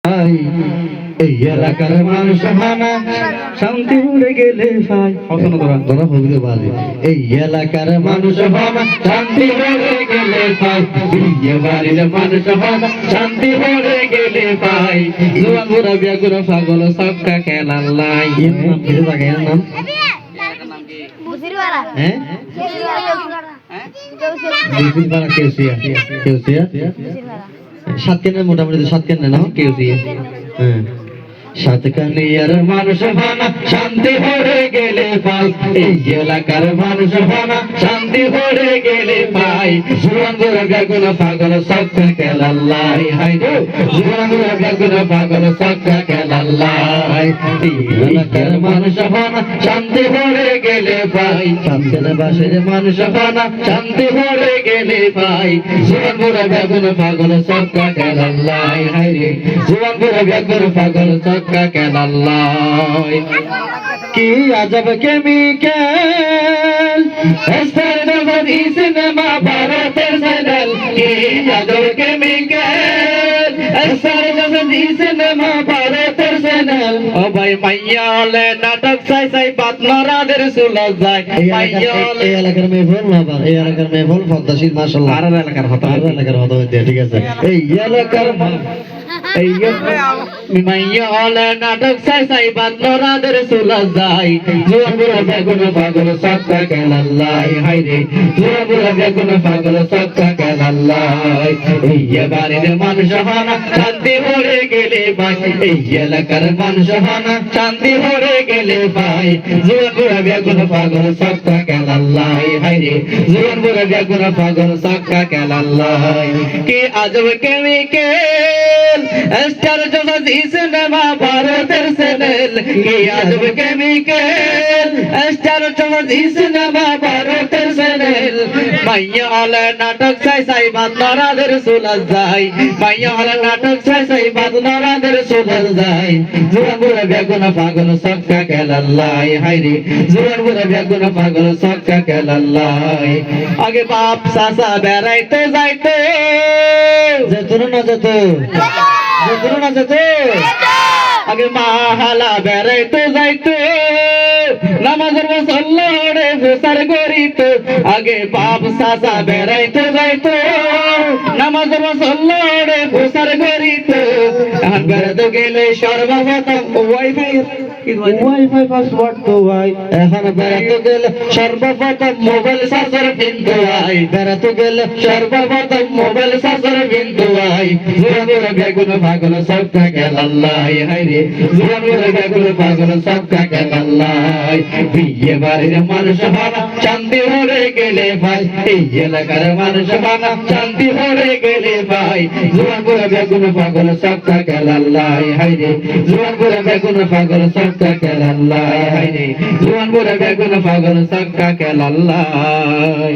এই এলাকার মানুষ হানা শান্তি উড়ে গেলে ভাই হসন ধরা হইতে পারে। এই এলাকার মানুষ হানা শান্তি উড়ে গেলে ভাই, বিয়ে বাড়ির মানুষ হানা শান্তি উড়ে গেলে ভাই। জোয়ান বুড়া বেগুনা পাগল সবকা খেলার লাই। এর নাম কি জায়গা? এর নাম হ্যাঁ বুঝিরপাড়া কেউসিয়া। কেউসিয়া সাত কেন্দ্রের মোটামুটি সাত কেন্দ্রে না কেউসিয়া। হ্যাঁ সাতকানিয়ার মানুষ ভানা শান্তি হয়ে গেলে পাই, এই এলাকার মানুষ ভানা শান্তি হয়ে গেলে পাই। জুয়ান গোরা বেগুনা পাগল সবকা খেলাল্লাই। হাই রে জুয়ান গোরা বেগুনা পাগল সবকা খেলাল্লাই। এই এলাকার মানুষ ভানা শান্তি হয়ে গেলে পাই, সাতকানে বাসের মানুষ ভানা শান্তি হয়ে গেলে পাই। জুয়ান গোরা বেগুনা পাগল সবকা খেলাল্লাই। হাই রে জুয়ান গোরা বেগুনা পাগল কি আজব কেমিক্যাল সিনেমা ভারতের চ্যানেল। কি আজব কেমিক্যাল সিনেমা ভারতের চ্যানেল। ও ভাই মাইয়া হলে নাটক চাই চাই বাতনারাদের চুলা যায়। এই এলাকার মেয়ে বল না, এই এলাকার মেয়ে বল পদ্মাশীল মাশাআল্লাহ। আর এলাকার হতো, আর এলাকার হতো ঠিক আছে। এই এলাকার মাইয়া হলে নাটক চাই চাই বাতনারাদের চুলা যায়। জোয়ান বুড়া বেগুনা পাগল সবকা খেলাল্লাই। হাই রে জোয়ান বুড়া বেগুনা পাগল সবকা খেলাল্লাই। এই বাড়ির মানুষ হানা শান্তি ভরে গেলে ভাই, এই এলাকার মানুষ হানা শান্তি ভরে গেলে ভাই। জোয়ান বুড়া বেগুনা পাগল সবকা খেলাল্লাই। হাই রে জোয়ান বুড়া বেগুনা পাগল সবকা খেলাল্লাই। কি আজব কেমিক্যাল স্টার জলদি সিনেমা ভারতের চ্যানেল। কি আজব কেমিক্যাল স্টার জলদি সিনেমা ভারতের চ্যানেল। মাইয়া হলে নাটক চাই চাই বাতনারাদের চুলা যায়। মাইয়া হলে নাটক চাই চাই বাতনারাদের চুলা যায়। জোয়ান বুড়া বেগুনা পাগল সবকা খেলাল্লাই। হাই রে জোয়ান বুড়া বেগুনা পাগল সবকা খেলাল্লাই। আগে বাপ চাচা বেড়াইতে যাইতে যেত না যেত, যেত না যেত। আগে মা হালা বেড়াইতে যাইতে, নামাজের মুসল্লারে প্রচার করিত। আগে বাপ চাচা বেড়াইতে যাইতো, নামাজের মুসল্লারে প্রচার করিত। এখন বেড়াতে গেলে সর্বপ্রথম ওয়াইফাই পাসওয়ার্ড তো ভাই। এখন বেড়াতে গেলে সর্বপ্রথম মোবাইল চার্জার কিনতে হয়। বেড়াতে গেলে সর্বপ্রথম মোবাইল চার্জার কিনতে হয়। জোয়ান বুড়া বেগুনা পাগল সবকা খেলাল্লাই। হাই রে জোয়ান বুড়া বেগুনা পাগল সবকা খেলাল্লাই। বিয়ে বাড়ির মানুষ হানা শান্তি ভরে গেলে ভাই, এই এলাকার মানুষ হানা শান্তি ভরে গেলে ভাই। জোয়ান বুড়া বেগুনা পাগল সবকা খেলাল্লাই। হাই রে জোয়ান বুড়া বেগুনা পাগল সবকা খেলাল্লাই। হাই রে জোয়ান বুড়া বেগুনা পাগল সবকা খেলাল্লাই।